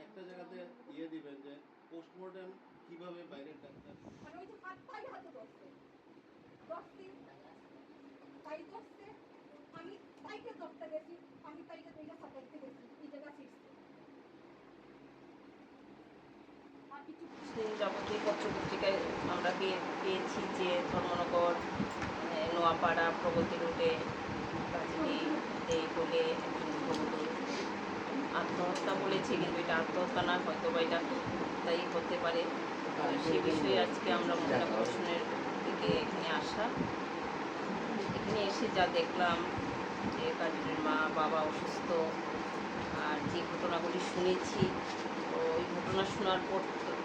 একটা জায়গাতে ইয়ে দিবেন যে পোস্টমর্টেম কিভাবে বাইরের ডাক্তার মানে ওই যে হাতে ধরছে 10 দিন তাই ধরছে আমি তাইকে ধরতে গেছি আমি তাইকে দুইটা সাতাইতে গেছি এই জায়গা ফিরছে আর কিছু যাবতীয় পত্রপত্রিকায় আমরা পেয়েছি যে ধর্মনগর নোয়াপাড়া প্রগতি রোডে এই বলে একজন গৃহবধূ আত্মহত্যা বলেছে, কিন্তু এটা আত্মহত্যা না, হয়তো বা এটা তাই হতে পারে। সে বিষয়ে আজকে আমরা মহিলা কমিশনের থেকে এখানে আসা, এখানে এসে যা দেখলাম যে কাজলের মা বাবা অসুস্থ, আর যে ঘটনাগুলি শুনেছি, তো ওই ঘটনা শোনার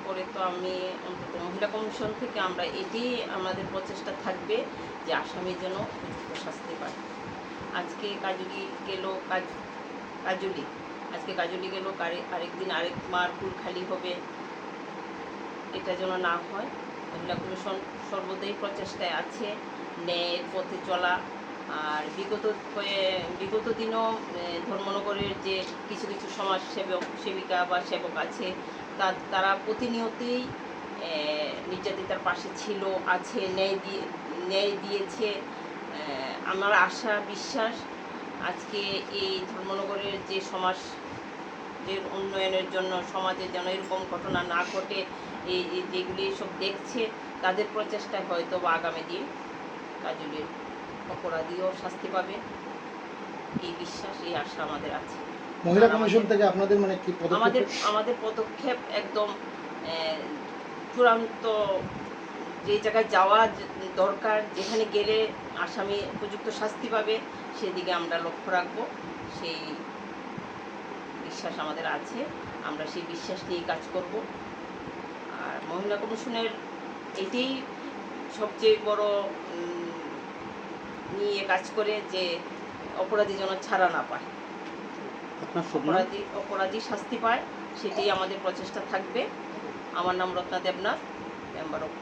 পরে তো আমি অন্তত মহিলা কমিশন থেকে আমরা এটি আমাদের প্রচেষ্টা থাকবে যে আসামি যেন উপযুক্ত শাস্তি পায়। আজকে কাজলি গেল কাজলি গেল আরেকদিন আরেক মার কুল খালি হবে, এটা যেন না হয়। মহিলা কমিশন সর্বদাই প্রচেষ্টায় আছে ন্যায়ের পথে চলা। আর বিগত দিনও ধর্মনগরের যে কিছু কিছু সেবিকা বা সেবক আছে তারা প্রতিনিয়তই নির্যাতিতার পাশে ছিল, আছে, ন্যায় দিয়েছে। আমার আশা বিশ্বাস আজকে এই ধর্মনগরের যে সমাজের উন্নয়নের জন্য, সমাজে যেন এরকম ঘটনা না ঘটে, এই যেগুলি সব দেখছে তাদের প্রচেষ্টায় হয়তো বা আগামী দিন কাজলের অপরাধীও শাস্তি পাবে, এই বিশ্বাস, এই আশা আমাদের আছে। মহিলা কমিশন থেকে আপনাদের মানে কি আমাদের পদক্ষেপ একদম চূড়ান্ত, যে জায়গায় যাওয়া দরকার, যেখানে গেলে আসামি উপযুক্ত শাস্তি পাবে সেদিকে আমরা লক্ষ্য রাখব, সেই বিশ্বাস আমাদের আছে। আমরা সেই বিশ্বাস নিয়েই কাজ করব। আর মহিলা কমিশনের এটাই সবচেয়ে বড় নিয়ে কাজ করে যে অপরাধী যেন ছাড়া না পায়, অপরাধী শাস্তি পায়, সেটাই আমাদের প্রচেষ্টা থাকবে। আমার নাম রত্না দেবনাথ, মেম্বার অফ